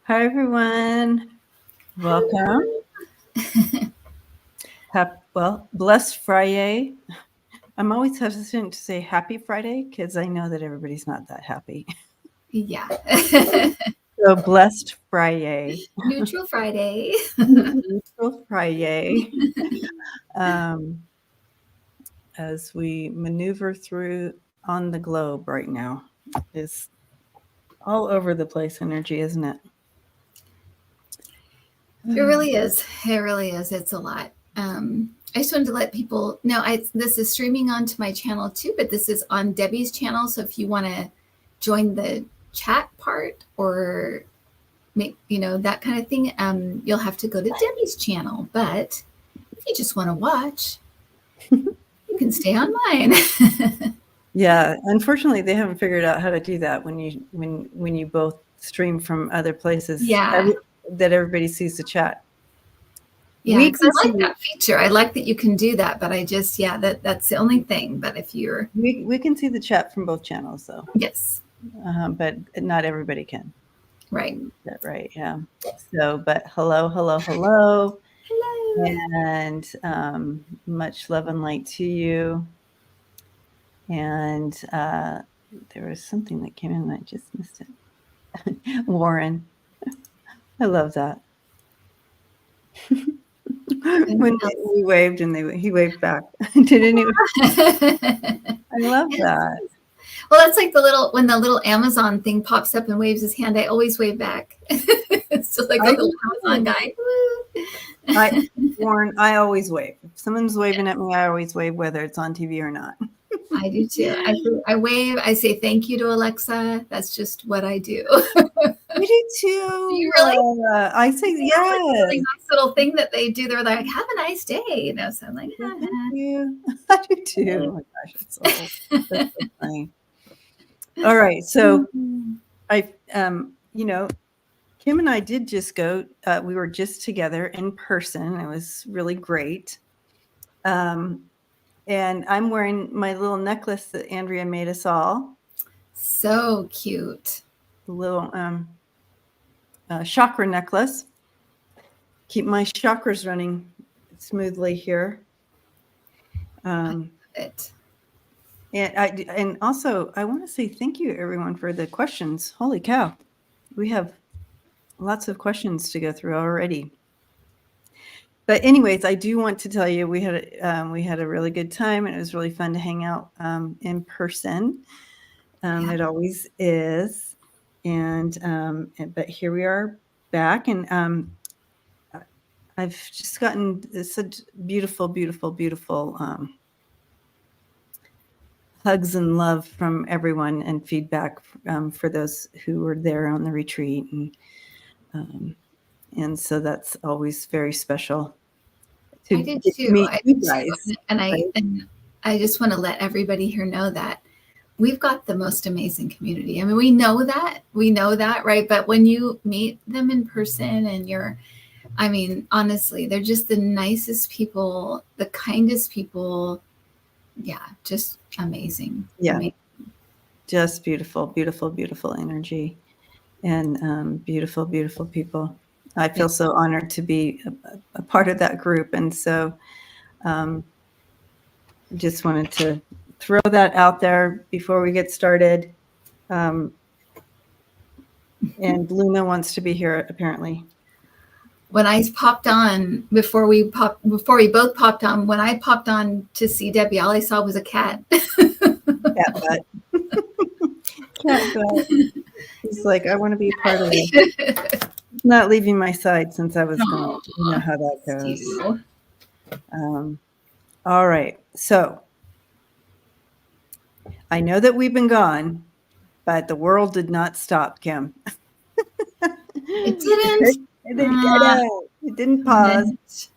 Hi, everyone. Welcome. Hello. Blessed FriYay. I'm always hesitant to say happy Friday because I know that everybody's not that happy. Yeah. So, blessed FriYay. Neutral Friday. Neutral FriYay. Um, as we maneuver through on the globe right now, is all over the place energy, isn't it? It really is. It really is. It's a lot. I just wanted to let people know this is streaming onto my channel too, but this is on Debbie's channel. So if you want to join the chat part or make, that kind of thing, you'll have to go to Debbie's channel. But if you just want to watch, you can stay on mine. Yeah, unfortunately, they haven't figured out how to do that when you both stream from other places. Yeah. That everybody sees the chat. Yeah, We because can I like see that feature. I like that you can do that, but I just, that's the only thing. But if you're, we can see the chat from both channels, though, yes, but not everybody can. right. That right? Yeah. So, but hello, hello, hello, Hello. and much love and light to you. And there was something that came in and I just missed it. Warren, I love that. When we waved and he waved back. Didn't he? I love Yes. that. Well, that's like when the little Amazon thing pops up and waves his hand. I always wave back. It's just like a little Amazon guy. Warren, I always wave. If someone's waving at me, I always wave, whether it's on TV or not. I do too. I wave. I say thank you to Alexa. That's just what I do. You do too. Do you really? I say yes. Like a really nice little thing that they do. They're like, "Have a nice day," So I'm like, Thank you. I do too. Oh my gosh, it's so funny. All right, so Kim and I did just go. We were just together in person. It was really great. And I'm wearing my little necklace that Andrea made us all. So cute. The little chakra necklace. Keep my chakras running smoothly here. I love it. And also, I want to say thank you, everyone, for the questions. Holy cow. We have lots of questions to go through already. But anyways, I do want to tell you we had a really good time, and it was really fun to hang out in person. It always is. But here we are back, and I've just gotten such beautiful, beautiful, beautiful hugs and love from everyone and feedback for those who were there on the retreat, and so that's always very special. I did too. I did too. And I just want to let everybody here know that we've got the most amazing community. I mean, we know that, right? But when you meet them in person and honestly, they're just the nicest people, the kindest people. Yeah, just amazing. Yeah. Amazing. Just beautiful, beautiful, beautiful energy and beautiful, beautiful people. I feel so honored to be a part of that group. And so just wanted to throw that out there before we get started. And Luna wants to be here, apparently. When I popped on before we both popped on, when I popped on to see Debbie, all I saw was a cat. Cat butt. Cat butt. He's like, I want to be a part of it. Not leaving my side since I was gone. You know how that goes. All right. So I know that we've been gone, but the world did not stop, Kim. It didn't. It didn't pause.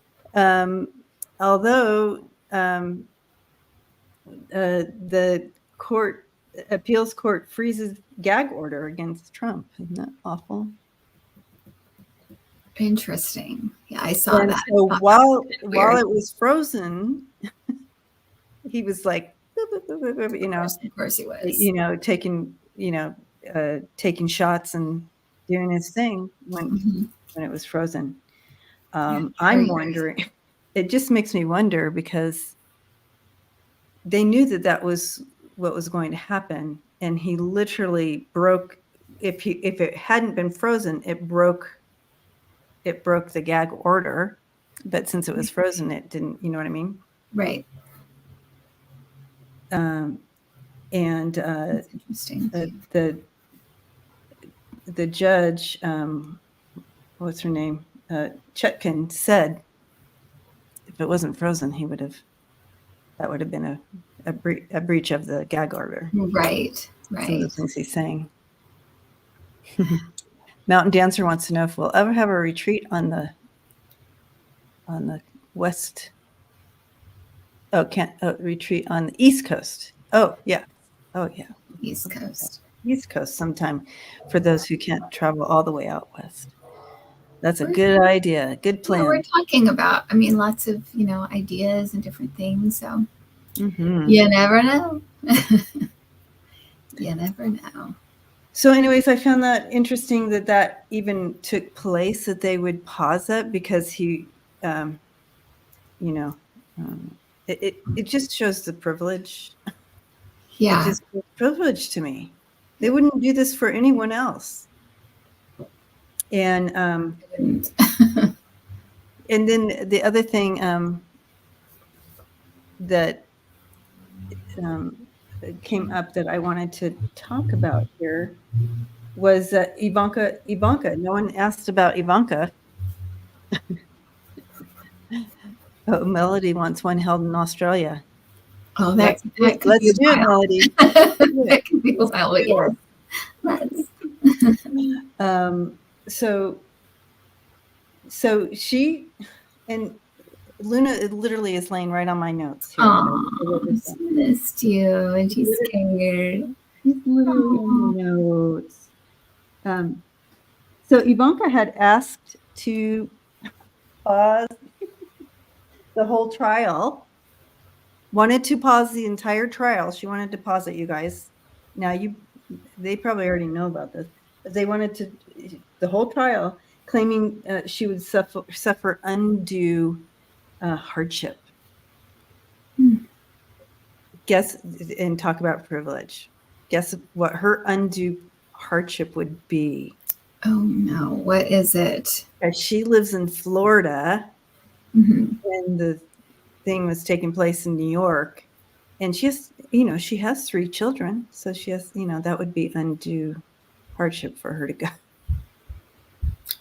Although the appeals court freezes gag order against Trump. Isn't that awful? Interesting. Yeah, I saw that. So while it was frozen, he was like, of course he was. taking shots and doing his thing Mhm. when it was frozen. Yeah, I'm very wondering, it just makes me wonder because they knew that that was what was going to happen, and he literally broke. If it hadn't been frozen, it broke the gag order. But since it was frozen, it didn't. You know what I mean? right. And That's interesting. the judge, what's her name, Chutkin, said if it wasn't frozen, that would have been a breach of the gag order. Right, Some of the right. things he's saying. Mountain Dancer wants to know if we'll ever have a retreat on the west. Retreat on the East Coast. Oh yeah. East Coast. East Coast sometime for those who can't travel all the way out west. That's a We're- good idea. Good Yeah, we're plan. talking about, I mean, lots of, ideas and different things. So Mm-hmm. you never know. You never know. So anyways, I found that interesting that even took place, that they would pause it because he, you know, it just shows the privilege. It Yeah. just shows privilege to me. They wouldn't do this for anyone else. And And and then the other thing that came up that I wanted to talk about here was Ivanka. No one asked about Ivanka. Oh, Melody wants one held in Australia. oh, Let's that could be do a it, Melody. while. Let's do it. That could be a while, but yes. Let's. So she and Luna, it literally is laying right on my notes here. Oh, she missed you and she's scared. She's literally on my notes. So Ivanka had asked to pause the whole trial, wanted to pause the entire trial. She wanted to pause it, you guys. Now they probably already know about this, but they wanted the whole trial, claiming she would suffer undue hardship. Guess, and talk about privilege. Guess what her undue hardship would be. Oh no, what is it? As she lives in Florida, Mm-hmm. and the thing was taking place in New York, and she has 3 children, so she has, that would be undue hardship for her to go.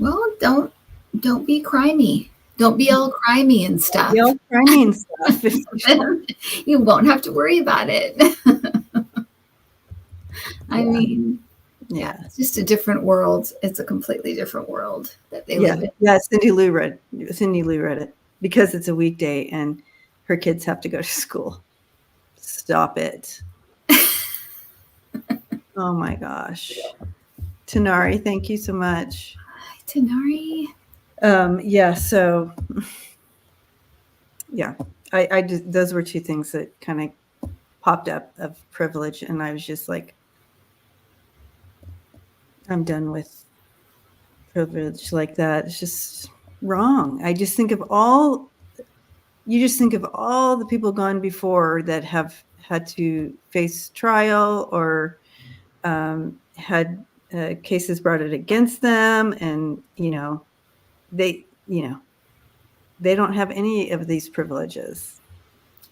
Well, don't be crimey. Don't be all crimey and stuff. Be all crimey and stuff. You won't have to worry about it. I mean, yeah, it's just a different world. It's a completely different world that they live in. Yeah, Cindy Lou read it because it's a weekday and her kids have to go to school. Stop it. Oh my gosh. Tanari, thank you so much. Hi, Tanari. So yeah, I just, those were 2 things that kind of popped up of privilege, and I was just like, I'm done with privilege like that. It's just wrong. I just think of all the people gone before that have had to face trial or had cases brought it against them, and they don't have any of these privileges.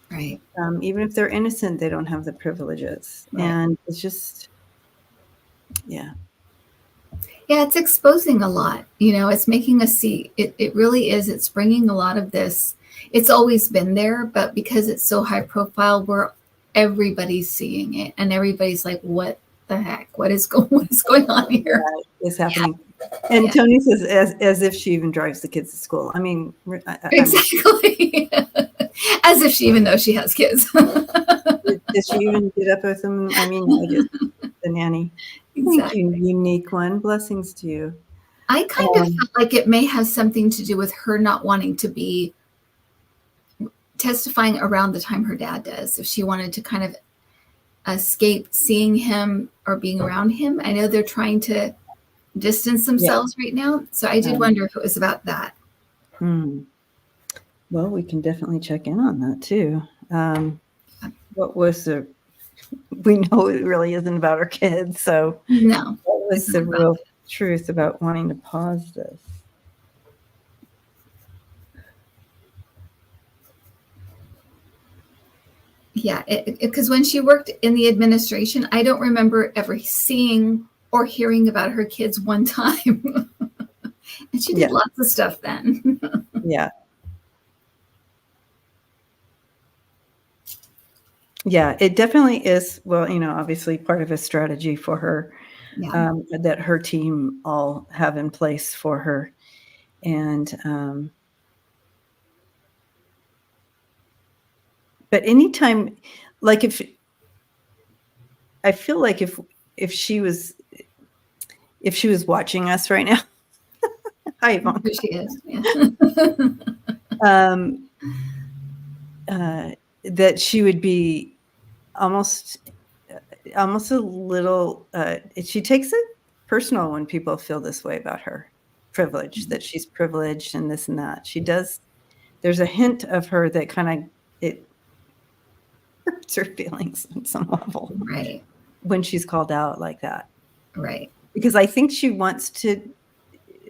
Right. Even if they're innocent, they don't have the privileges. Right. And it's just, yeah. Yeah, it's exposing a lot. It's making us see. It really is. It's bringing a lot of this. It's always been there, but because it's so high profile, everybody's seeing it, and everybody's like, "What the heck? What is going on here?" Is happening. And Tony says, as if she even drives the kids to school. I mean, exactly. As if she even knows she has kids. Does she even get up with them? I mean, I guess the nanny. Exactly. Thank you, unique one. Blessings to you. I kind of felt like it may have something to do with her not wanting to be testifying around the time her dad does. If she wanted to kind of escape seeing him or being around him. I know they're trying to distance themselves right now. So I did wonder if it was about that. Well, we can definitely check in on that too. What was we know it really isn't about our kids. So No, what was the real truth about wanting to pause this? Yeah, because when she worked in the administration, I don't remember ever seeing or hearing about her kids one time. And she did lots of stuff then. Yeah. Yeah, it definitely is. Well, obviously part of a strategy for her that her team all have in place for her. And but anytime, like I feel like if she was watching us right now, hi Ivanka. She is. Yeah. That she would be almost a little. She takes it personal when people feel this way about her, that she's privileged and this and that. She does. There's a hint of her that kind of it hurts her feelings on some level, right? When she's called out like that, right? Because I think she wants to.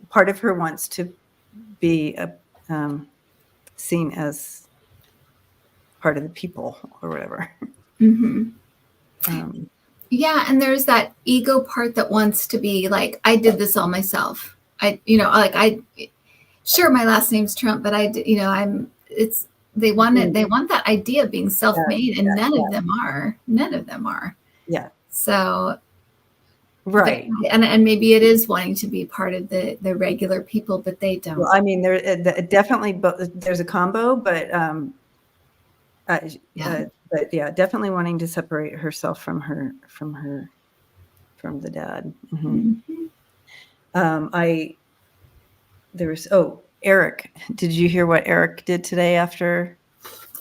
Part of her wants to be seen as part of the people or whatever. Mm-hmm. Yeah, and there's that ego part that wants to be like, I did this all myself. Sure, my last name's Trump, but they want it. They want that idea of being self-made, and none of them are. None of them are. Yeah. So, right. And maybe it is wanting to be part of the regular people, but they don't. Well, I mean, there definitely, there's a combo, but definitely wanting to separate herself from the dad. Eric, did you hear what Eric did today after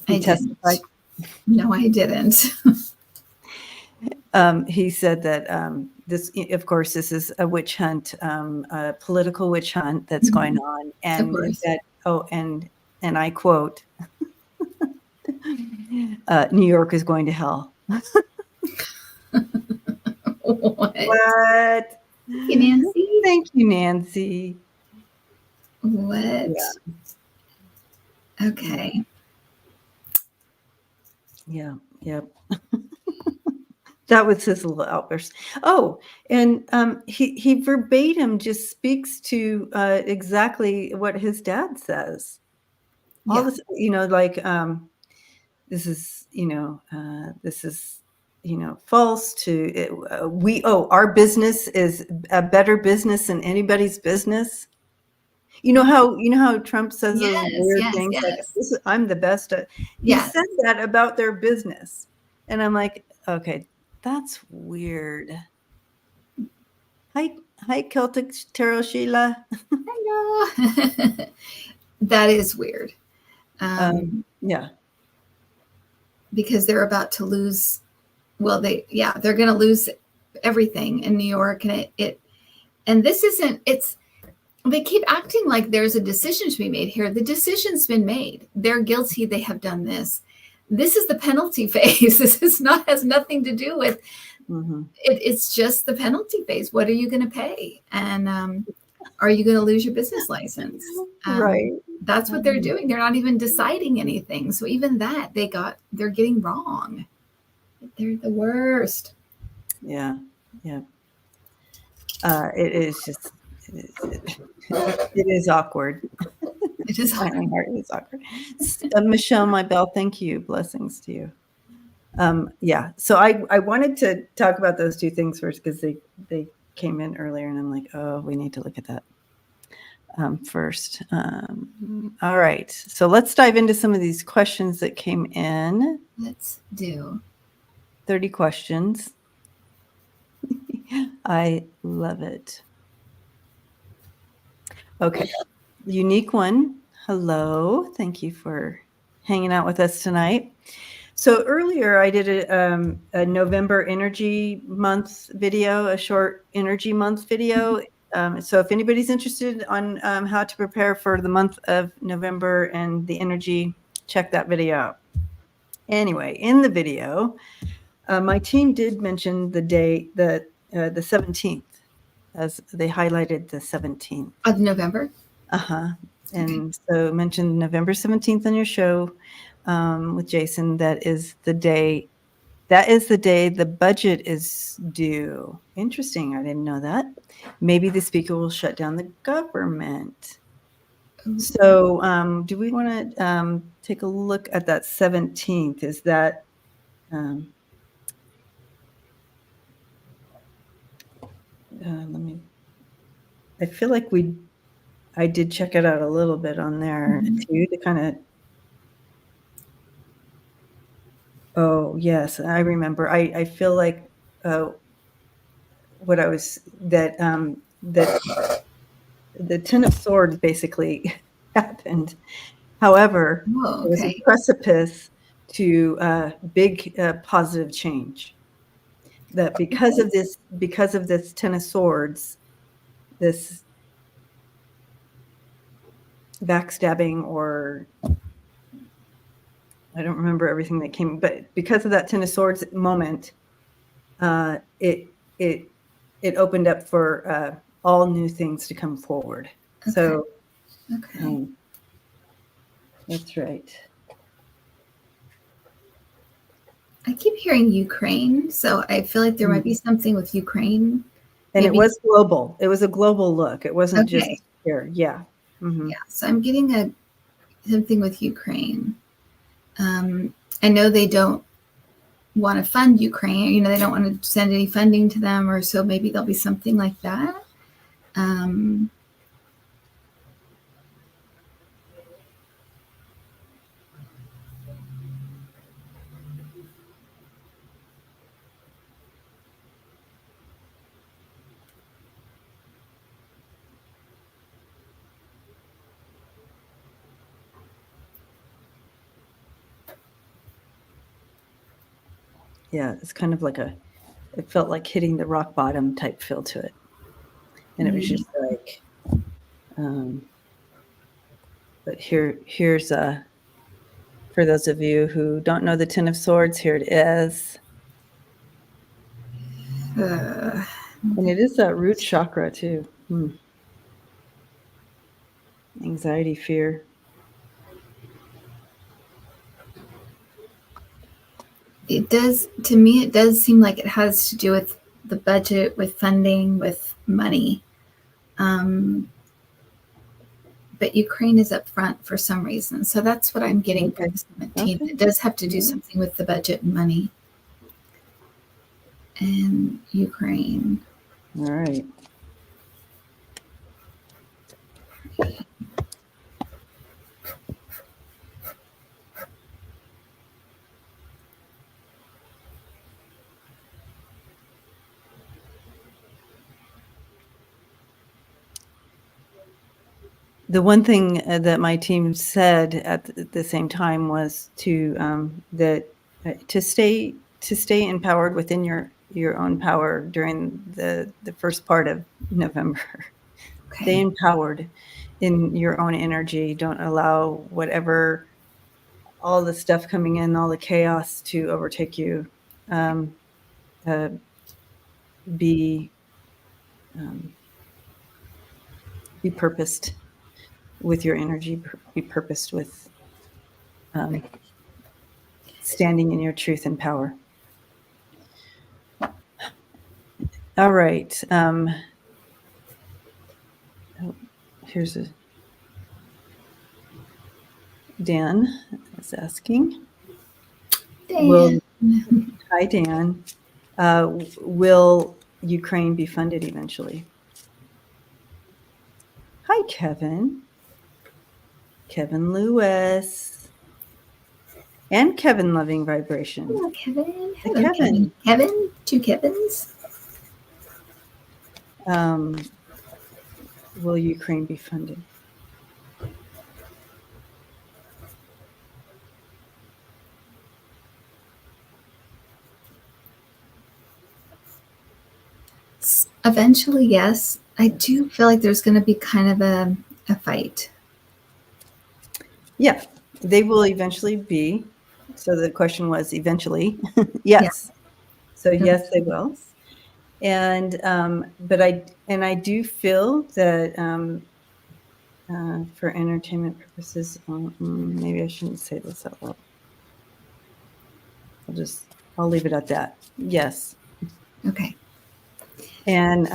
he testified? No, I didn't. He said that this, of course, this is a witch hunt, a political witch hunt that's going on, and that and I quote, New York is going to hell. What? Thank you, Nancy. Thank you, Nancy. What? Yeah. Okay. Yeah. Yep. That was his little outburst. Oh, and he verbatim just speaks to exactly what his dad says. All this, this is, false to it. Our business is a better business than anybody's business. You know how Trump says those weird things like, I'm the best at. He said that about their business, and I'm like, okay, that's weird. Hi, Celtic Tarot Sheila. Hello. That is weird. Yeah. Because they're about to lose. Well, they're going to lose everything in New York, and this isn't. They keep acting like there's a decision to be made here. The decision's been made. They're guilty. They have done this. This is the penalty phase. This has nothing to do with. It's just the penalty phase. What are you going to pay? And are you going to lose your business license? Right. That's what they're doing. They're not even deciding anything. So even that they're getting wrong. They're the worst. Yeah. Yeah. It is just. It is awkward. It is awkward. It is awkward. Michelle, my bell, thank you. Blessings to you. Yeah. So I wanted to talk about those two things first because they came in earlier, and I'm like, oh, we need to look at that first. All right. So let's dive into some of these questions that came in. Let's do 30 questions. I love it. Okay. Unique one. Hello. Thank you for hanging out with us tonight. So earlier I did a November energy month video, a short energy month video. So if anybody's interested on how to prepare for the month of November and the energy, check that video out. Anyway, in the video, my team did mention the day, the 17th, as they highlighted the 17th. Of November? Uh-huh. And so mentioned November 17th on your show with Jason. That is the day the budget is due. Interesting. I didn't know that. Maybe the speaker will shut down the government. So do we want to take a look at that 17th? Is that I feel like I did check it out a little bit on there too, to kind of. Oh yes, I remember. I feel like what I was that the Ten of Swords basically happened. However, Oh, it was a okay. precipice to big positive change. That because of this Ten of Swords, this backstabbing, or I don't remember everything that came, but because of that Ten of Swords moment, it opened up for all new things to come forward. Okay. So, okay. That's right. I keep hearing Ukraine, so I feel like there might be something with Ukraine. And maybe. It was global. It was a global look. It wasn't Okay. just here. Yeah. Mm-hmm. Yeah. So I'm getting something with Ukraine. I know they don't want to fund Ukraine. You know, they don't want to send any funding to them, or so maybe there'll be something like that. Yeah, it's kind of like it felt like hitting the rock bottom type feel to it. And it was just like, but here's for those of you who don't know the Ten of Swords, here it is. And it is that root chakra too. Anxiety, fear. It does, to me, it does seem like it has to do with the budget, with funding, with money. But Ukraine is up front for some reason. So that's what I'm getting for the 17th. Okay. It does have to do something with the budget and money. And Ukraine. All right. The one thing that my team said at the same time was to stay empowered within your own power during the first part of November. Okay. Stay empowered in your own energy. Don't allow whatever, all the stuff coming in, all the chaos to overtake you. Be purposed with your energy, be purposed with standing in your truth and power. All right. Here's Dan is asking. Dan. Hi, Dan. Will Ukraine be funded eventually? Hi, Kevin. Kevin Lewis. And Kevin Loving Vibration. Hello, Kevin. Hello, Kevin. Kevin. Two Kevins. Will Ukraine be funded? Eventually, yes. I do feel like there's going to be kind of a fight. Yeah, they will eventually be. So the question was eventually. Yes. Yeah. So yes, they will. And I do feel that for entertainment purposes, maybe I shouldn't say this out loud. I'll leave it at that. Yes. Okay. And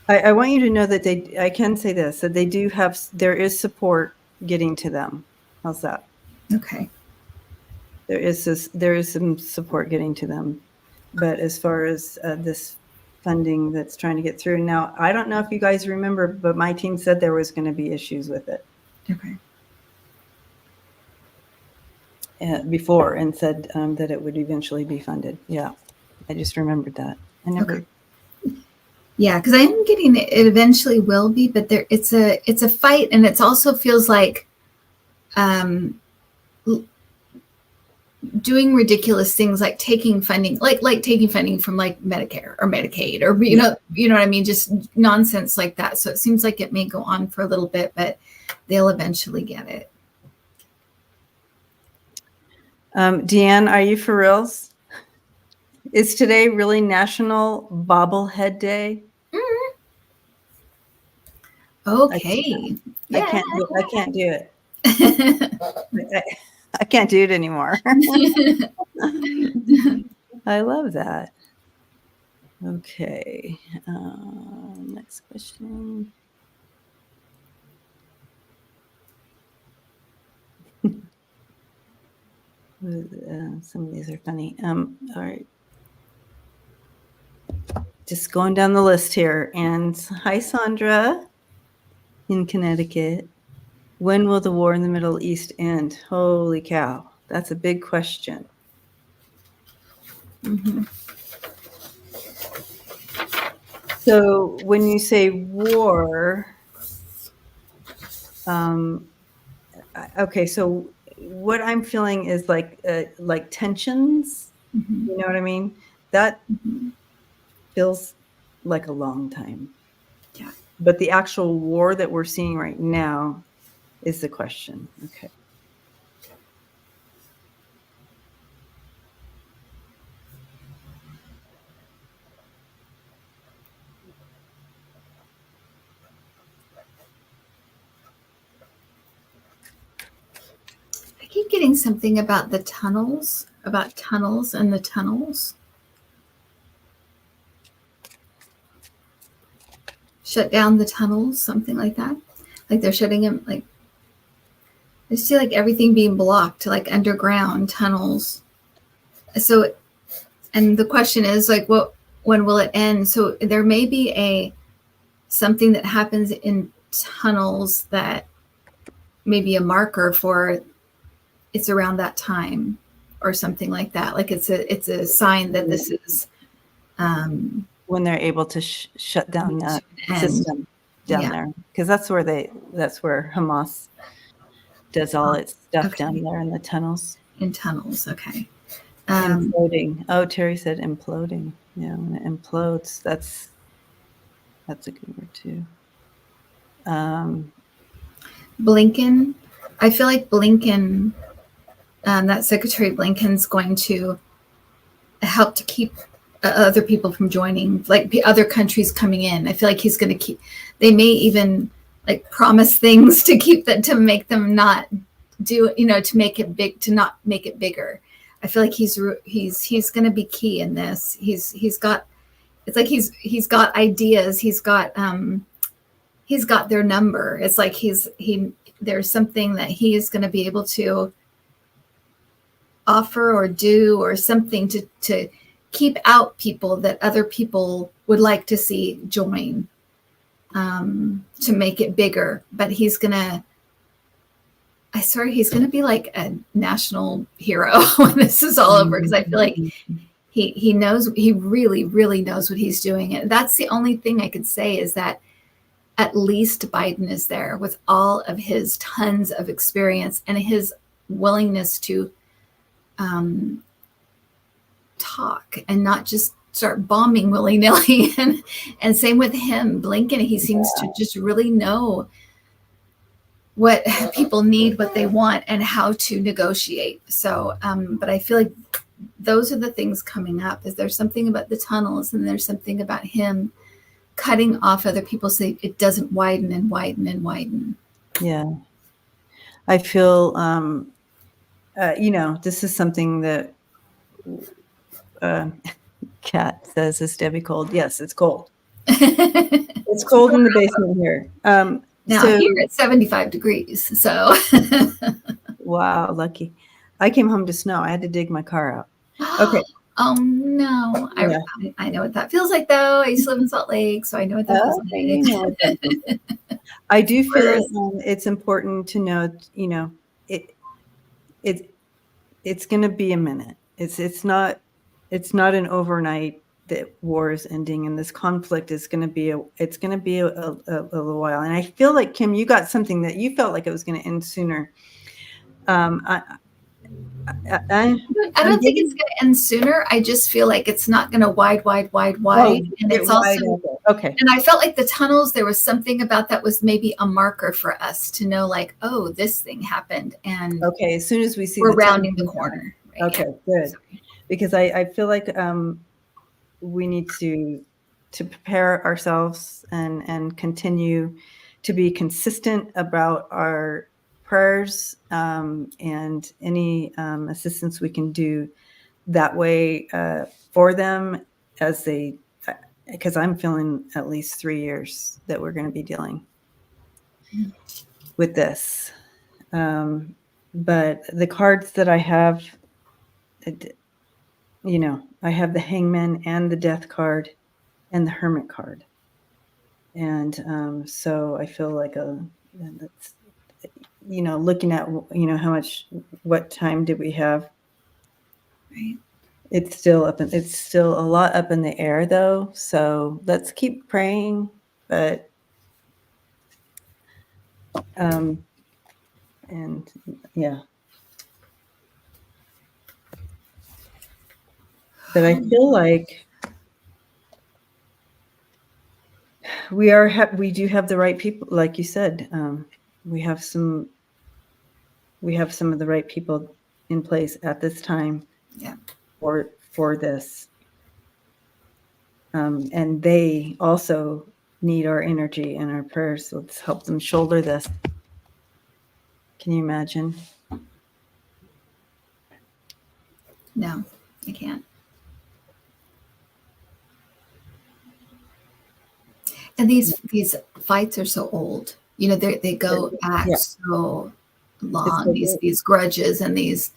I want you to know that I can say this, that there is support getting to them. How's that? Okay. There is some support getting to them. But as far as this funding that's trying to get through now, I don't know if you guys remember, but my team said there was going to be issues with it. Okay. Before, and said that it would eventually be funded. Yeah, I just remembered that. I never. Okay. Yeah, because I am getting it eventually will be, but it's a fight, and it also feels like doing ridiculous things like taking funding, like taking funding from like Medicare or Medicaid, or you know what I mean, just nonsense like that. So it seems like it may go on for a little bit, but they'll eventually get it. Deanne, are you for reals? Is today really National Bobblehead Day? Mm-hmm. Okay. I can't do it. I can't do it anymore. I love that. Okay. Next question. Some of these are funny. All right. Just going down the list here. And hi, Sandra in Connecticut. When will the war in the Middle East end? Holy cow. That's a big question. Mm-hmm. So when you say war, okay, so what I'm feeling is like tensions. Mm-hmm. You know what I mean? That feels like a long time. Yeah. But the actual war that we're seeing right now is the question. Okay. I keep getting something about the tunnels, and the tunnels. Shut down the tunnels, something like that. Like they're shutting them, like I see like everything being blocked, like underground tunnels. So, and the question is like, when will it end? So there may be something that happens in tunnels that may be a marker for it's around that time or something like that. Like it's a sign that this is when they're able to shut down that system down there, because that's where Hamas does all its stuff down there in the tunnels. In tunnels, okay. Imploding. Oh, Terry said imploding. Yeah, when it implodes, that's a good word too. Blinken. I feel like Blinken, that Secretary Blinken's going to help to keep other people from joining, like other countries coming in. I feel like he's going to keep. They may even like promise things to keep that, to make them not do, to make it big, to not make it bigger. I feel like he's going to be key in this. He's got. It's like he's got ideas. He's got their number. It's like there's something that he is going to be able to offer or do or something to keep out people that other people would like to see join, to make it bigger. But he's going to be like a national hero when this is all over, because I feel like he knows, he really, really knows what he's doing. And that's the only thing I could say, is that at least Biden is there with all of his tons of experience and his willingness to talk and not just start bombing willy-nilly. And same with him, Blinken. He seems to just really know what people need, what they want, and how to negotiate. So, but I feel like those are the things coming up. Is there's something about the tunnels, and there's something about him cutting off other people so it doesn't widen and widen and widen. Yeah. I feel, this is something that Kat says, is Debbie cold? Yes, it's cold. It's cold in the basement here. Now here it's 75 degrees. So wow, lucky. I came home to snow. I had to dig my car out. Okay. Oh no. Yeah. I know what that feels like though. I used to live in Salt Lake, so I know what that feels like. You know what that feels like. I do feel it's important to note, it's going to be a minute. It's not an overnight that war is ending, and this conflict is going to be a little while. And I feel like, Kim, you got something that you felt like it was going to end sooner. I don't think it's going to end sooner. I just feel like it's not going to wide. And it's also okay. And I felt like the tunnels, there was something about that was maybe a marker for us to know, like, oh, this thing happened. And okay, as soon as we see we're rounding the corner. Right? Okay, good. Sorry. Because I feel like we need to prepare ourselves and continue to be consistent about our prayers and any assistance we can do that way for them, as they, because I'm feeling at least 3 years that we're going to be dealing with this. But the cards that I have, I have the Hangman and the Death card and the Hermit card. And so I feel like that's, looking at, what time did we have? Right. It's still a lot up in the air though. So let's keep praying, but, and yeah. But I feel like we do have the right people, like you said. We have some of the right people in place at this time. Yeah. For this, and they also need our energy and our prayers. So let's help them shoulder this. Can you imagine? No, I can't. And these fights are so old. They go back so long. These grudges and these,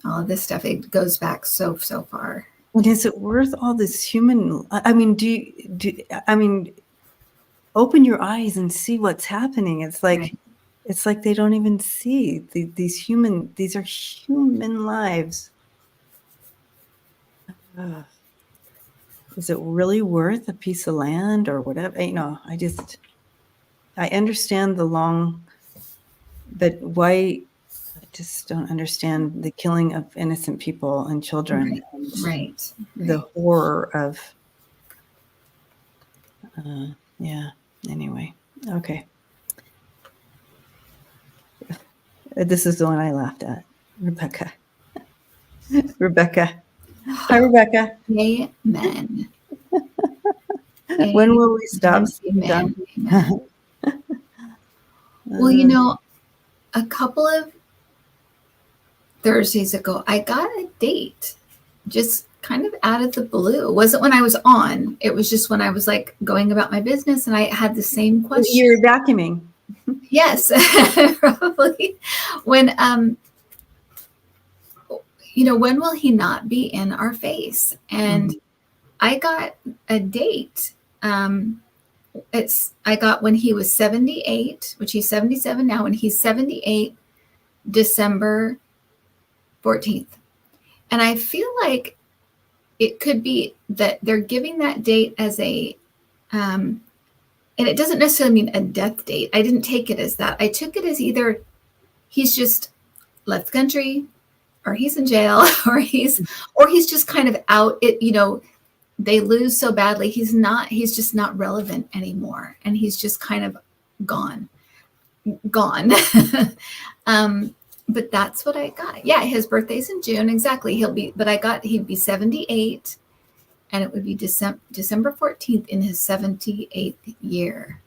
all of this stuff. It goes back so far. And is it worth all this human? I mean, open your eyes and see what's happening. It's like, right. It's like they don't even see these are human lives. Is it really worth a piece of land or whatever? I understand but why? I just don't understand the killing of innocent people and children. Right. The horror of, anyway. Okay. This is the one I laughed at. Rebecca. Hi, Rebecca. Amen. When will we stop? Amen. Well, a couple of Thursdays ago, I got a date just kind of out of the blue. It wasn't when I was on. It was just when I was like going about my business, and I had the same question. You're vacuuming. Yes, probably. When when will he not be in our face? And I got a date. I got when he was 78, which he's 77 now, when he's 78, December 14th. And I feel like it could be that they're giving that date as a, and it doesn't necessarily mean a death date. I didn't take it as that. I took it as either he's just left the country, he's in jail, or he's just kind of out. They lose so badly. He's just not relevant anymore. And he's just kind of gone. But that's what I got. Yeah. His birthday's in June. Exactly. He'd be 78, and it would be December 14th in his 78th year.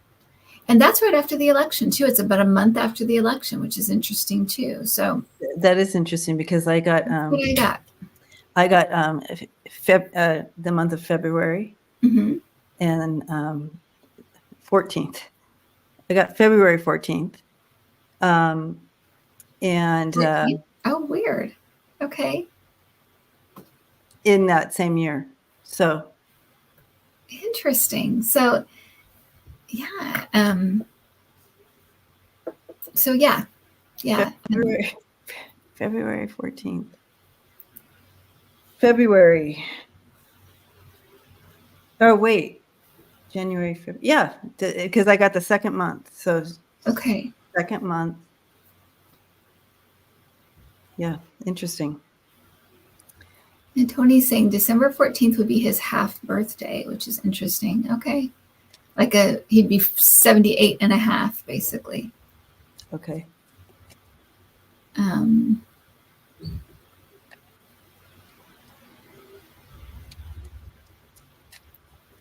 And that's right after the election too. It's about a month after the election, which is interesting too. So that is interesting, because I got what do you got? The month of February, Mm-hmm. and 14th. I got February 14th. And Oh, weird. Okay. in that same year. So Interesting. So yeah. So yeah. February 14th. February. Oh, wait. January, February. Yeah, because I got the second month. So Okay. second month. Yeah, interesting. And Tony's saying December 14th would be his half birthday, which is interesting. Okay. He'd be 78 and a half, basically. Okay.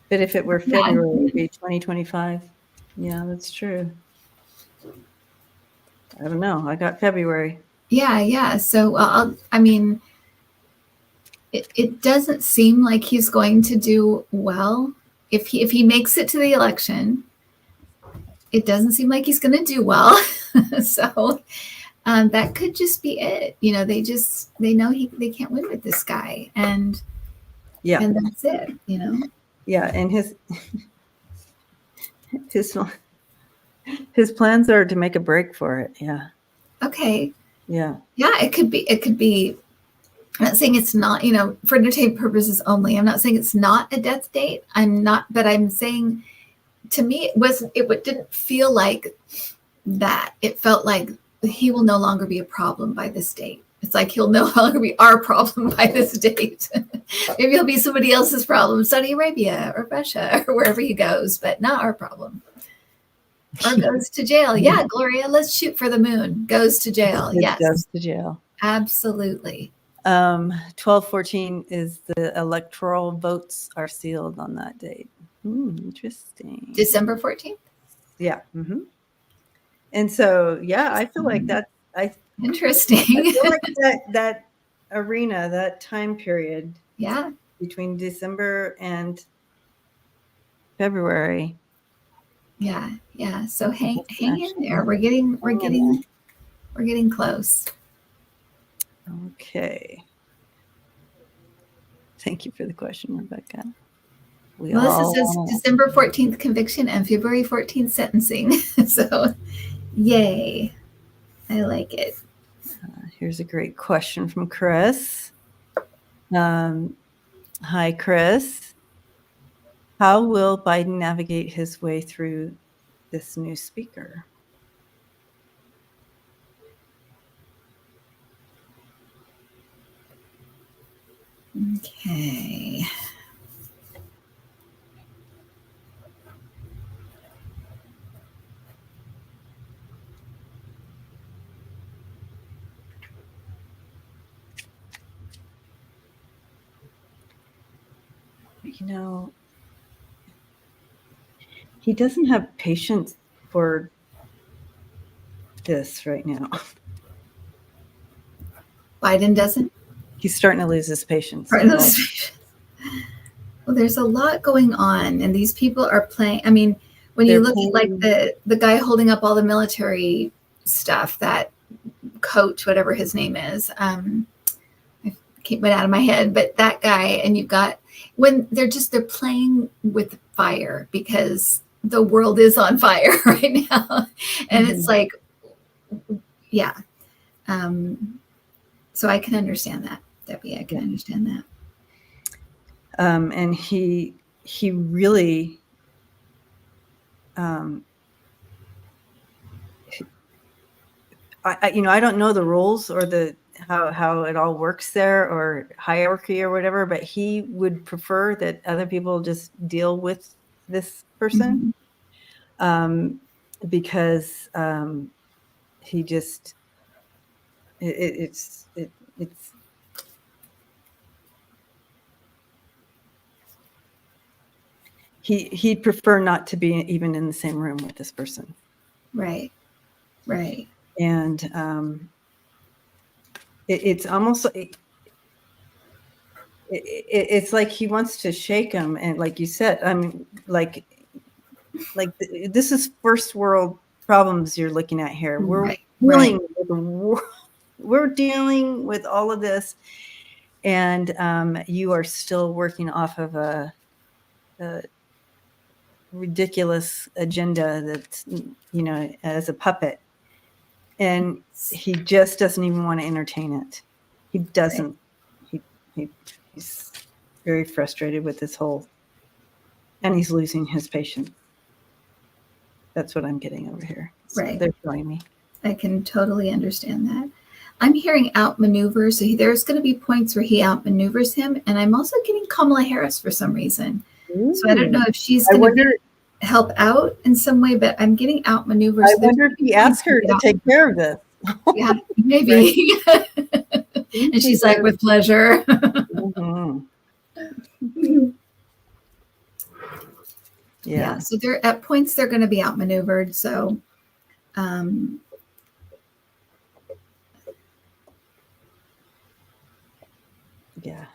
But if it were February, it would be 2025. Yeah, that's true. I don't know. I got February. Yeah. So, it doesn't seem like he's going to do well. If he makes it to the election, it doesn't seem like he's going to do well. So that could just be it. They know they can't win with this guy, and that's it. Yeah, and his plans are to make a break for it. Yeah. Okay. Yeah. Yeah, it could be. I'm not saying it's not, for entertainment purposes only. I'm not saying it's not a death date. But I'm saying, to me, it didn't feel like that. It felt like he will no longer be a problem by this date. It's like he'll no longer be our problem by this date. Maybe he'll be somebody else's problem, Saudi Arabia or Russia or wherever he goes, but not our problem. Or goes to jail. Yeah, Gloria, let's shoot for the moon. Goes to jail. Yes. Goes to jail. Absolutely. 12/14 is the electoral votes are sealed on that date. Interesting. December 14th? Yeah. Mm-hmm. And so, yeah, I feel like that's interesting. I feel like that arena, that time period, yeah, between December and February. Yeah. So hang in there. We're getting close. Okay. Thank you for the question, Rebecca. Melissa says December 14th conviction and February 14th sentencing. So, yay. I like it. Here's a great question from Chris. Hi, Chris. How will Biden navigate his way through this new speaker? Okay. He doesn't have patience for this right now. Biden doesn't? He's starting to lose his patience. Well, there's a lot going on, and these people are playing. I mean, when you look at like the guy holding up all the military stuff, that coach, whatever his name is, I can't get out of my head, but that guy, and you've got when they're playing with fire because the world is on fire right now, and it's like, yeah. So I can understand that, Debbie. I can understand that. And he really I don't know the rules or how it all works there, or hierarchy or whatever, but he would prefer that other people just deal with this person, because he just it's he'd prefer not to be even in the same room with this person. Right. And it's almost it's like he wants to shake him, and like you said, I mean, like this is first world problems you're looking at here. We're we're dealing with all of this, and you are still working off of a ridiculous agenda that's, as a puppet, and he just doesn't even want to entertain it. He doesn't. He's very frustrated with this whole, and he's losing his patience. That's what I'm getting over here. So Right. they're showing me. I can totally understand that. I'm hearing outmaneuver. So there's going to be points where he outmaneuvers him. And I'm also getting Kamala Harris for some reason. Ooh. So I don't know if she's going to help out in some way, but I'm getting outmaneuvered. I wonder if he asked her to take care of this. Yeah, maybe. And she's like, with pleasure. Yeah. So they're at points they're going to be outmaneuvered. So yeah.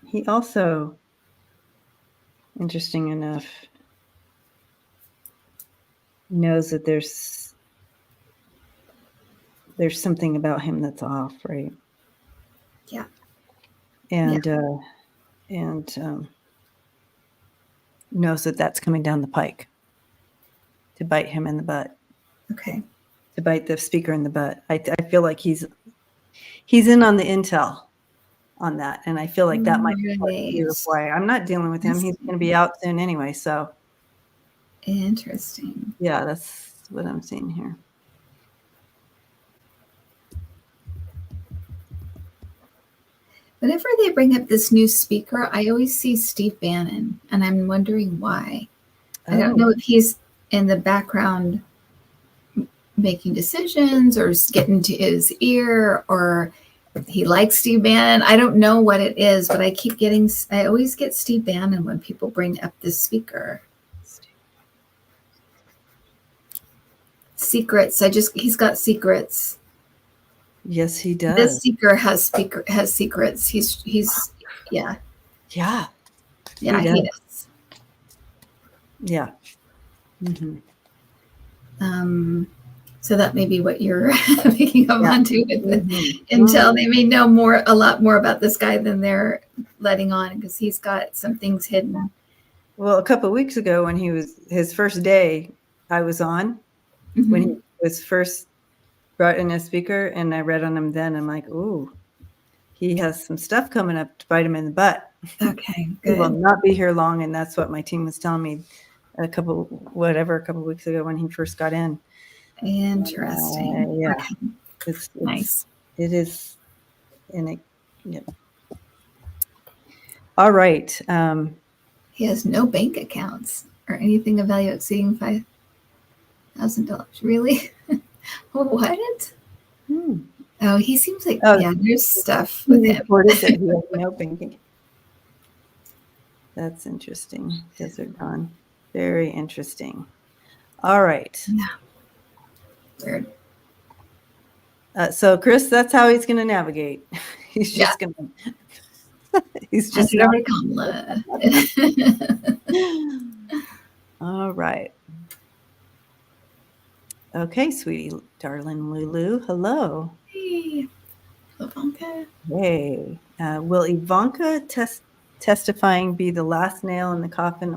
He also, interesting enough, knows that there's something about him that's off, right? Yeah. And knows that that's coming down the pike to bite him in the butt. Okay. To bite the speaker in the butt. I feel like he's in on the intel on that, and I feel like that might be why I'm not dealing with him. He's going to be out soon anyway. So interesting. Yeah, that's what I'm seeing here. Whenever they bring up this new speaker, I always see Steve Bannon, and I'm wondering why. I don't know if he's in the background making decisions or getting to his ear, or he likes Steve Bannon. I don't know what it is, but I always get Steve Bannon when people bring up this speaker. Secrets. He's got secrets. Yes, he does. This speaker has secrets. He's yeah. Yeah. Yeah, he does. Yeah. So that may be what you're picking up onto with the intel. They may know a lot more about this guy than they're letting on, because he's got some things hidden. Well, a couple of weeks ago, when he was his first day, I was on when he was first brought in as speaker, and I read on him then. I'm like, ooh, he has some stuff coming up to bite him in the butt. Okay, good. He will not be here long, and that's what my team was telling me a couple of weeks ago when he first got in. Interesting. Yeah. Okay. It's nice. It is. Yeah. All right. He has no bank accounts or anything of value exceeding $5,000. Really? What? Oh, he seems like there's stuff with him. Reported that he has no banking. That's interesting. Desert Dawn. Very interesting. All right. Yeah. Weird. So, Chris, that's how he's going to navigate. He's just going to. He's just. All right. Okay, sweetie, darling Lulu. Hello. Hey, Ivanka. Hey. Will Ivanka testifying be the last nail in the coffin,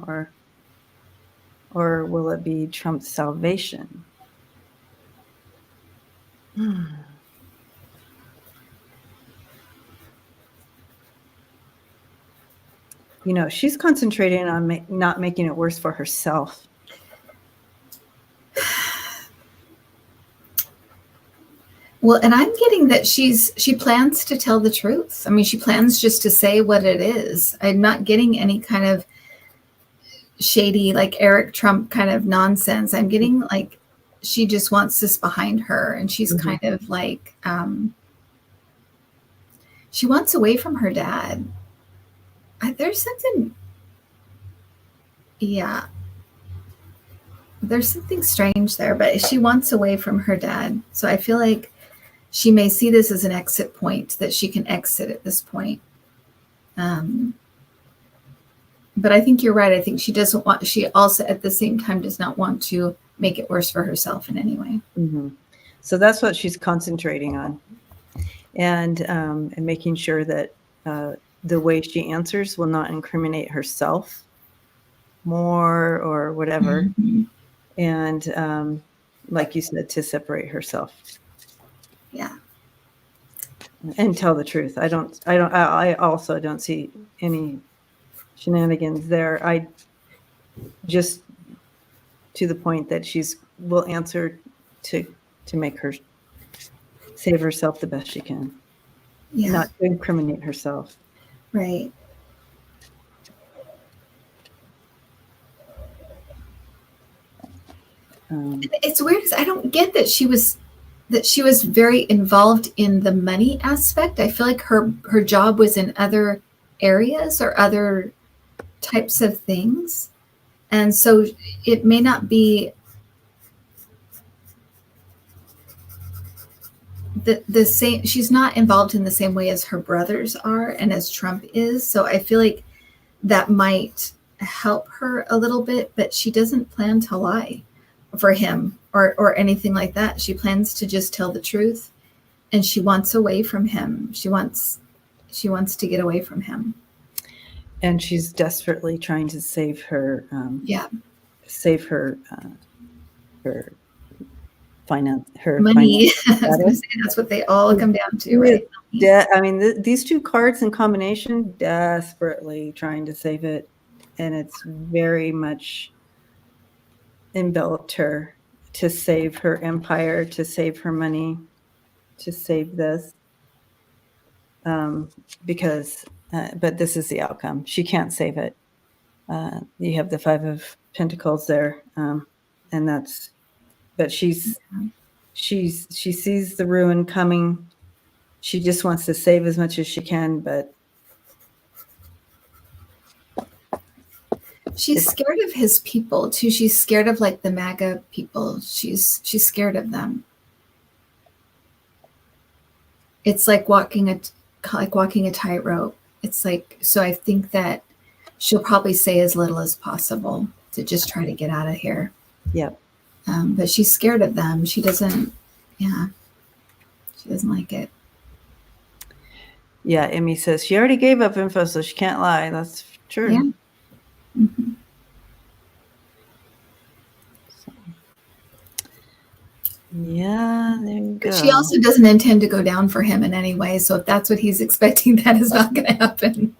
or will it be Trump's salvation? She's concentrating on not making it worse for herself. Well, and I'm getting that she plans to tell the truth. I mean, she plans just to say what it is. I'm not getting any kind of shady, like Eric Trump kind of nonsense. I'm getting like she just wants this behind her, and she's kind of like she wants away from her dad. There's something, yeah, there's something strange there, but she wants away from her dad. So I feel like she may see this as an exit point, that she can exit at this point. But I think you're right. I think she doesn't want, she also at the same time does not want to make it worse for herself in any way. So that's what she's concentrating on, and making sure that the way she answers will not incriminate herself more or whatever. And like you said, to separate herself. Yeah. And tell the truth. I also don't see any shenanigans there. I just, to the point that will answer to make her save herself the best she can. Yeah. Not to incriminate herself. Right. It's weird because I don't get that she was very involved in the money aspect. I feel like her job was in other areas or other types of things. And so it may not be the same. She's not involved in the same way as her brothers are and as Trump is. So I feel like that might help her a little bit, but she doesn't plan to lie for him or anything like that. She plans to just tell the truth, and she wants away from him. She wants to get away from him. And she's desperately trying to save her save her finance, her money. Finance. That's what they all come down to, right? I mean, these two cards in combination, desperately trying to save it, and it's very much enveloped her to save her empire, to save her money, to save this, because but this is the outcome. She can't save it. You have the Five of Pentacles there, and that's, but she sees the ruin coming. She just wants to save as much as she can, but she's scared of his people too. She's scared of like the MAGA people. She's scared of them. It's like walking a tightrope. It's like, so I think that she'll probably say as little as possible to just try to get out of here. Yep. But she's scared of them. She doesn't like it. Yeah, Emmy says she already gave up info, so she can't lie. That's true. Yeah. Mm-hmm. So, yeah, there you go. But she also doesn't intend to go down for him in any way. So if that's what he's expecting, that is not going to happen.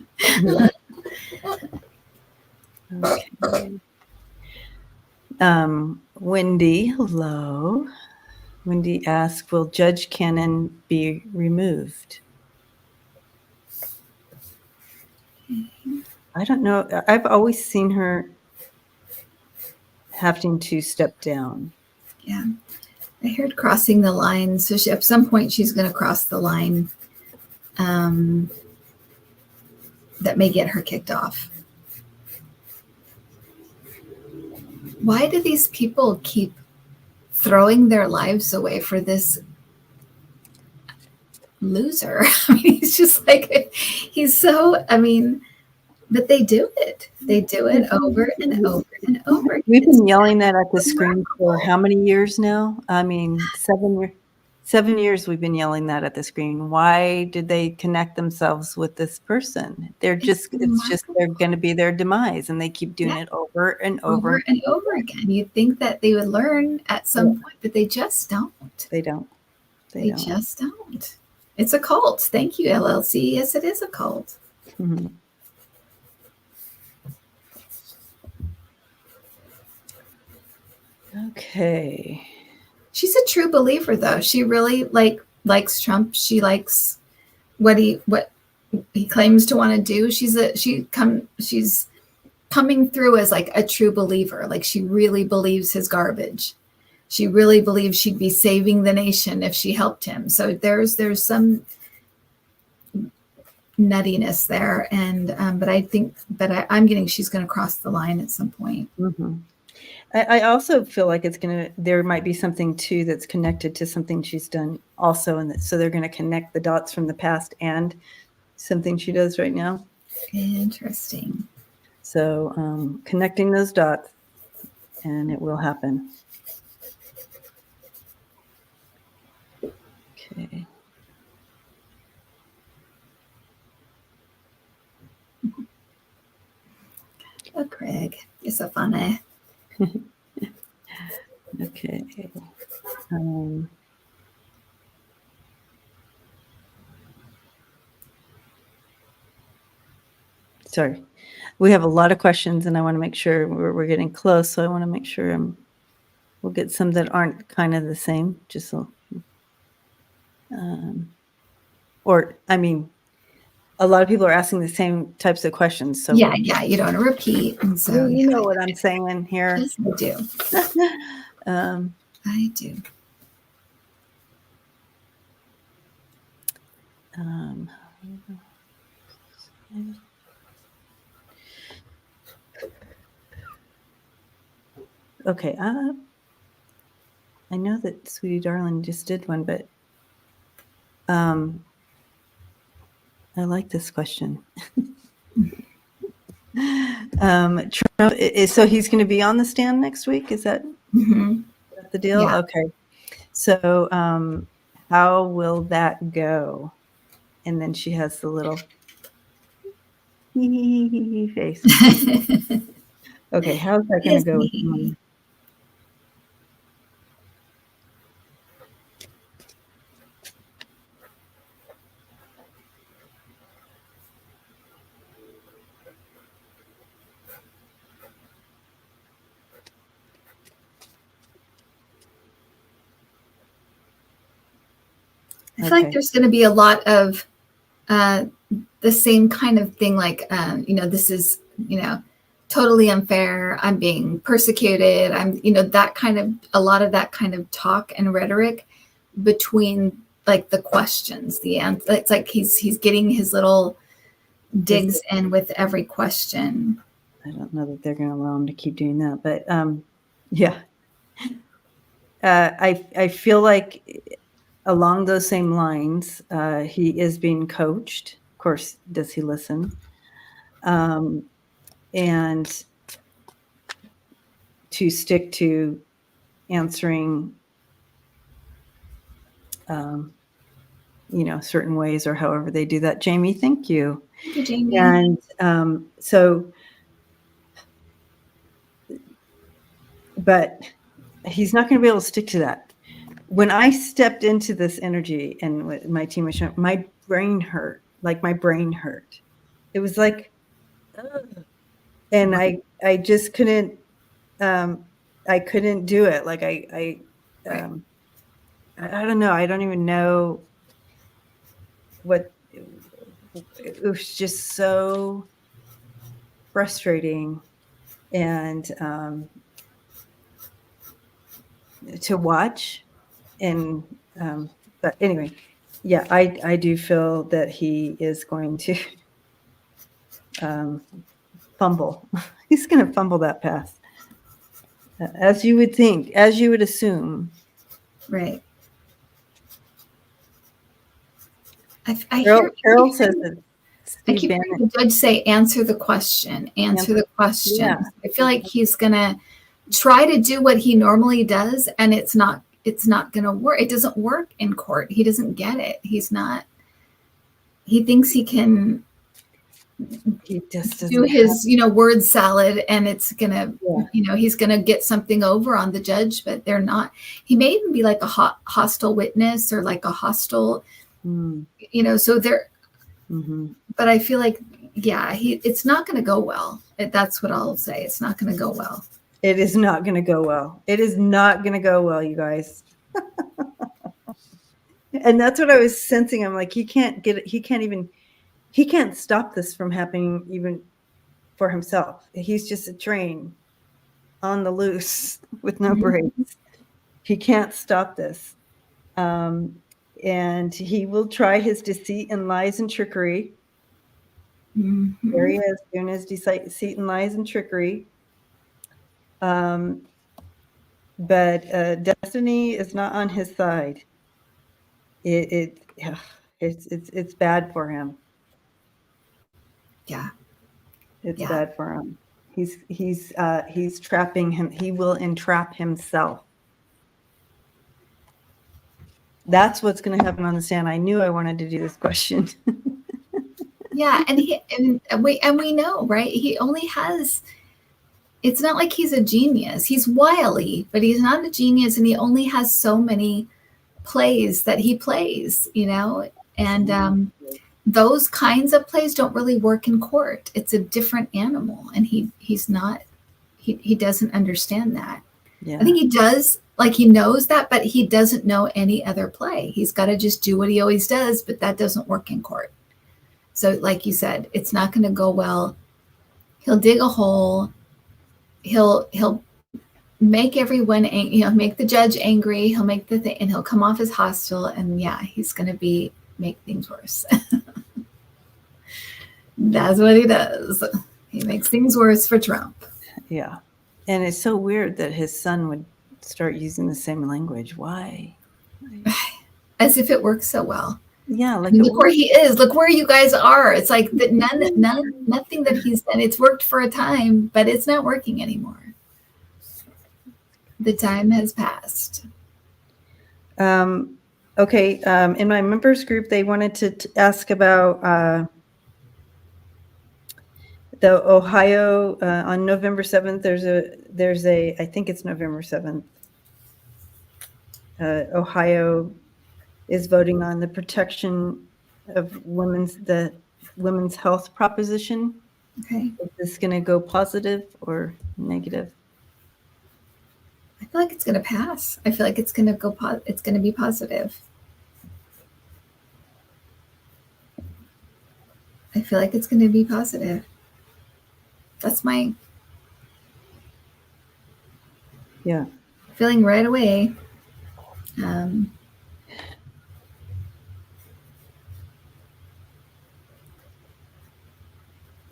Okay. Wendy, hello. Wendy asks, will Judge Cannon be removed? I don't know. I've always seen her having to step down. Yeah. I heard crossing the line. So at some point she's going to cross the line that may get her kicked off. Why do these people keep throwing their lives away for this loser? I mean, he's just like, but they do it. They do it over and over and over. We've been yelling that at the screen for how many years now? I mean, 7 years we've been yelling that at the screen. Why did they connect themselves with this person? They're just, they're going to be their demise, and they keep doing it over and over and over again. You'd think that they would learn at some point, but they just don't. They don't. They just don't. It's a cult. Thank you, LLC. Yes, it is a cult. Mm-hmm. Okay. She's a true believer, though. She really, like, likes Trump. She likes what he claims to want to do. She's coming through as like a true believer. Like she really believes his garbage. She really believes she'd be saving the nation if she helped him. So there's some nuttiness there, and I'm getting she's going to cross the line at some point. Mm-hmm. I also feel like there might be something too that's connected to something she's done also, and so they're going to connect the dots from the past and something she does right now. Interesting. So connecting those dots, and it will happen. Okay. Oh, Craig, you're so funny. Okay. Sorry, we have a lot of questions, and I want to make sure we're getting close. So I want to make sure we'll get some that aren't kind of the same. Just so, or I mean, a lot of people are asking the same types of questions. So yeah, you don't want to repeat, and so you know what I'm saying here. Yes, I do. I do. Okay. I know that Sweetie Darling just did one, but I like this question. Trump, so he's going to be on the stand next week? Is that the deal? Yeah. Okay. So how will that go? And then she has the little face. Okay, how's that going to go with the money? I feel like there's going to be a lot of the same kind of thing, like, this is, totally unfair. I'm being persecuted. I'm, that kind of, a lot of that kind of talk and rhetoric between like the questions, the answer. It's like he's getting his little digs in with every question. I don't know that they're going to allow him to keep doing that, but yeah. I feel like along those same lines, he is being coached. Of course, does he listen? And to stick to answering, certain ways or however they do that. Jamie, thank you. Thank you, Jamie. And so, but he's not going to be able to stick to that. When I stepped into this energy and my team was showing, my brain hurt. Like my brain hurt. It was like, ugh. And I just couldn't. I couldn't do it. Like I don't know. I don't even know what. It was just so frustrating, and to watch. And but anyway, yeah, I do feel that he is going to fumble. He's going to fumble that pass, as you would think, as you would assume. Right. Carol says that. I keep hearing the judge say, answer the question, answer the question. Yeah. I feel like he's going to try to do what he normally does, and it's not going to work. It doesn't work in court. He doesn't get it. He thinks he can do his, word salad, and it's going to, he's going to get something over on the judge, but they're not. He may even be like a hostile witness or like a hostile, so they're, but I feel like, it's not going to go well. That's what I'll say. It's not going to go well. It is not going to go well. It is not going to go well, you guys. And that's what I was sensing. I'm like, he can't get it. He can't stop this from happening even for himself. He's just a train on the loose with no brakes. He can't stop this. And he will try his deceit and lies and trickery. There he is doing his deceit and lies and trickery. But destiny is not on his side. It's bad for him. Yeah. It's bad for him. He's trapping him. He will entrap himself. That's what's going to happen on the stand. I knew I wanted to do this question. Yeah, and we know, right? He only has. It's not like he's a genius. He's wily, but he's not a genius, and he only has so many plays that he plays, and those kinds of plays don't really work in court. It's a different animal, and he doesn't understand that. Yeah. I think he does, like he knows that, but he doesn't know any other play. He's got to just do what he always does, but that doesn't work in court. So like you said, it's not going to go well. He'll dig a hole. He'll make everyone, make the judge angry. He'll make the thing, and he'll come off as hostile. And yeah, he's going to make things worse. That's what he does. He makes things worse for Trump. Yeah. And it's so weird that his son would start using the same language. Why? As if it works so well. Yeah. Like look where he is. Look where you guys are. It's like that. Nothing that he's done. It's worked for a time, but it's not working anymore. The time has passed. Okay. In my members group, they wanted to ask about the Ohio on November 7th. There's a I think it's November 7th. Ohio is voting on the protection of the women's health proposition. Okay. Is this going to go positive or negative? I feel like it's going to pass. I feel like it's going to it's going to be positive. I feel like it's going to be positive. That's my feeling right away.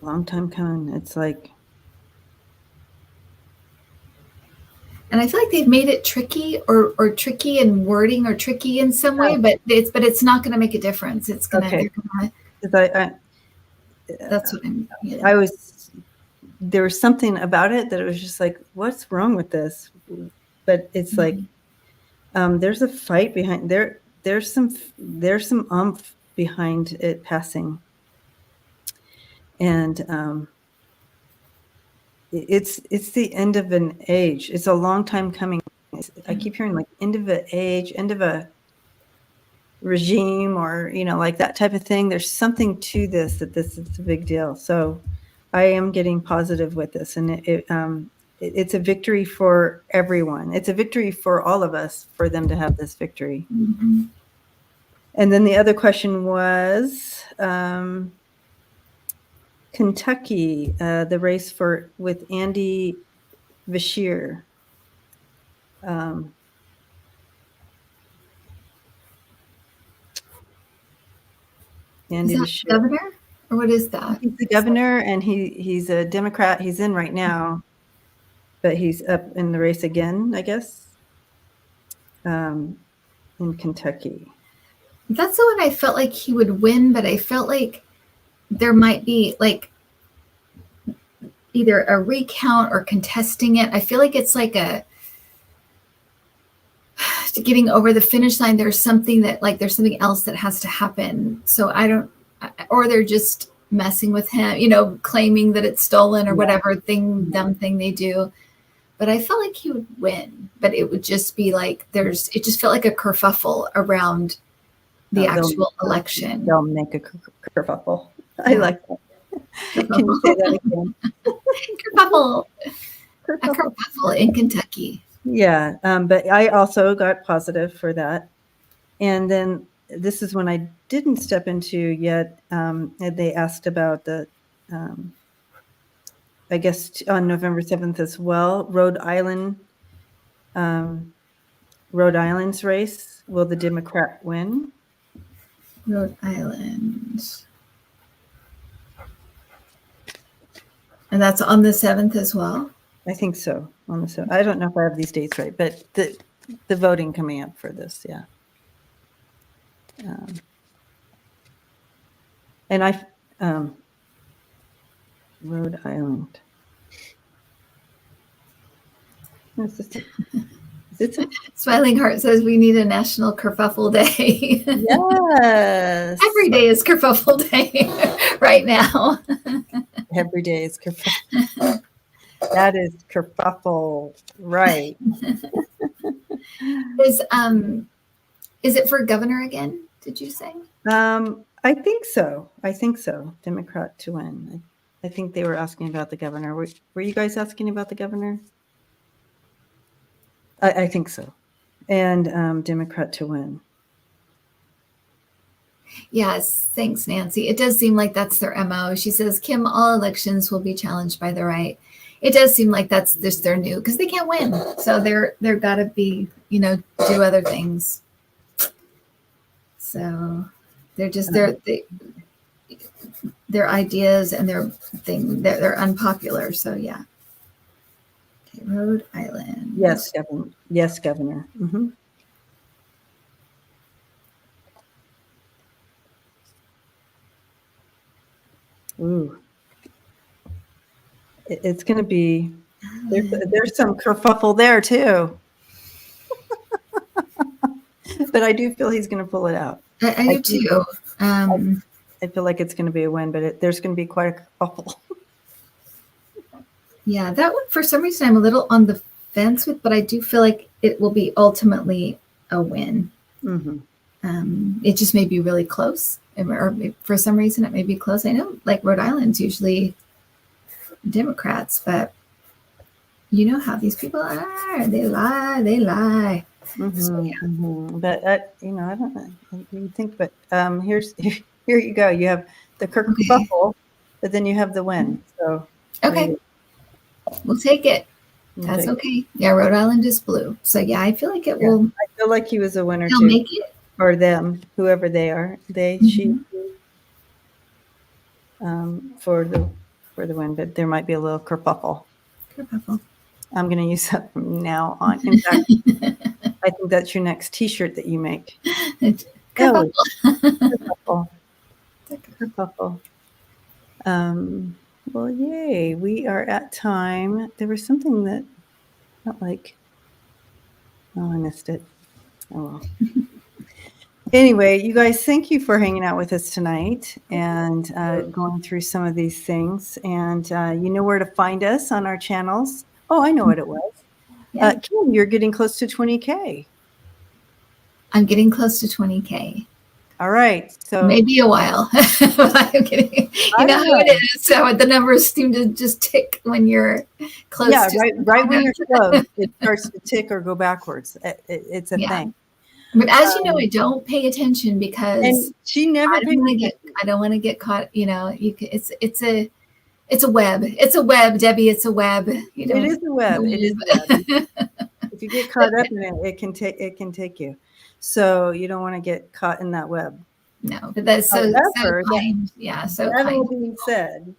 Long time coming. It's like, and I feel like they've made it tricky or tricky in wording or tricky in some way, but it's not going to make a difference. It's going to. Okay. That's what I'm. Yeah. There was something about it that it was just like, what's wrong with this? But it's like, there's a fight behind there. There's some oomph behind it passing. And it's the end of an age. It's a long time coming. I keep hearing like end of an age, end of a regime, or like that type of thing. There's something to this, that this is a big deal. So I am getting positive with this, and it's a victory for everyone. It's a victory for all of us for them to have this victory. Mm-hmm. And then the other question was Kentucky, the race with Andy Beshear. Andy is that Beshear. Governor, or what is that? He's the governor, and he's a Democrat. He's in right now, but he's up in the race again, I guess, in Kentucky. That's the one I felt like he would win, but I felt like there might be like either a recount or contesting it. I feel like it's like getting over the finish line. There's something else that has to happen. So or they're just messing with him, claiming that it's stolen or whatever dumb thing they do. But I felt like he would win, but it would just be like, it just felt like a kerfuffle around the actual election. They'll make a kerfuffle. I like that. Can you say that again? Kerfuffle. A kerfuffle in Kentucky. Yeah, but I also got positive for that. And then this is when I didn't step into yet. They asked about the, I guess on November 7th as well, Rhode Island's race. Will the Democrat win? Rhode Island. And that's on the 7th as well? I think so. I don't know if I have these dates right, but the voting coming up for this, yeah. And Rhode Island. Is this it? Smiling Heart says we need a national kerfuffle day. Yes. Every day is kerfuffle day right now. Every day is kerfuffle. That is kerfuffle, right? Is it for governor again? Did you say? I think so. Democrat to win. I think they were asking about the governor. Were you guys asking about the governor? I think so. And Democrat to win. Yes, thanks, Nancy. It does seem like that's their MO. She says, Kim, all elections will be challenged by the right. It does seem like that's just their new, because they can't win. So they're got to be, do other things. So they're just their ideas and their thing. They're unpopular. So yeah. Okay, Rhode Island. Yes, Governor. Yes, Governor. Mm-hmm. Ooh. It's going to be, there's some kerfuffle there too. But I do feel he's going to pull it out. I do too. I feel like it's going to be a win, but there's going to be quite a kerfuffle. Yeah, that one, for some reason, I'm a little on the fence with, but I do feel like it will be ultimately a win. Mm-hmm. It just may be really close, or for some reason it may be close. I know, like Rhode Island's usually Democrats, but you know how these people are. They lie. Mm-hmm, so, yeah. Mm-hmm. But I don't know. You think, but here you go. You have the kerfuffle, but then you have the win. So okay, we'll take it. That's okay. Yeah, Rhode Island is blue, so yeah, I feel like it will. I feel like he was a winner too. Make it. Or them, whoever they are, she, for the win, but there might be a little kerfuffle. I'm going to use that from now on. In fact, I think that's your next T-shirt that you make. Kerfuffle. Kerfuffle. Well, yay! We are at time. There was something that felt like. Oh, I missed it. Oh well. Anyway, you guys, thank you for hanging out with us tonight and going through some of these things. And you know where to find us on our channels. Oh, I know what it was. Yeah. Kim, you're getting close to 20K. I'm getting close to 20K. All right. So maybe a while. I'm kidding. You know how it is. So the numbers seem to just tick when you're close. Yeah, right when you're close, it starts to tick or go backwards. It's a thing. But as you know, I don't pay attention because and she never. I don't want to get caught. It's a web. It's a web, Debbie. It's a web. It is a web. It is a web. If you get caught up in it, it can take you. So you don't want to get caught in that web. No, but that's so kind. Yeah. So that all being said,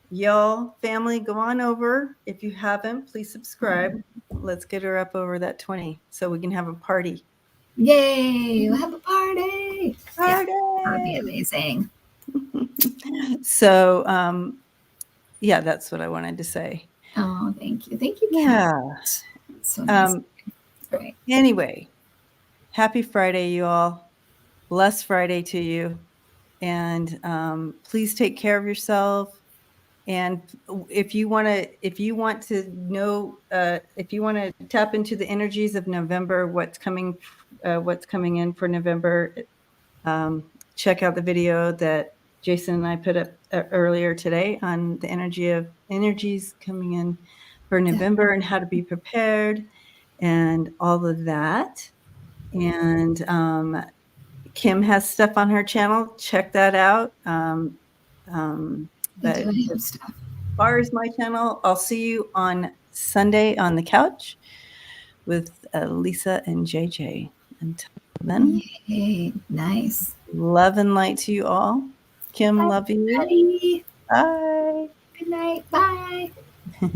y'all, family, go on over. If you haven't, please subscribe. Let's get her up over that 20 so we can have a party. Yay! We'll have a party. Party! Yeah, that would be amazing. So, yeah, that's what I wanted to say. Oh, thank you. Thank you, Kat. Yeah. So nice. Right. Anyway, happy Friday, you all. Blessed Friday to you. And please take care of yourself. And if you want to know, if you want to tap into the energies of November, what's coming in for November, check out the video that Jason and I put up earlier today on the energies coming in for November and how to be prepared and all of that. And Kim has stuff on her channel. Check that out. But I do have stuff. as far as my channel, I'll see you on Sunday on the couch with Lisa and JJ. Until then, Yay, nice. love and light to you all. Kim, Bye, love you. buddy. Bye. Good night. Bye.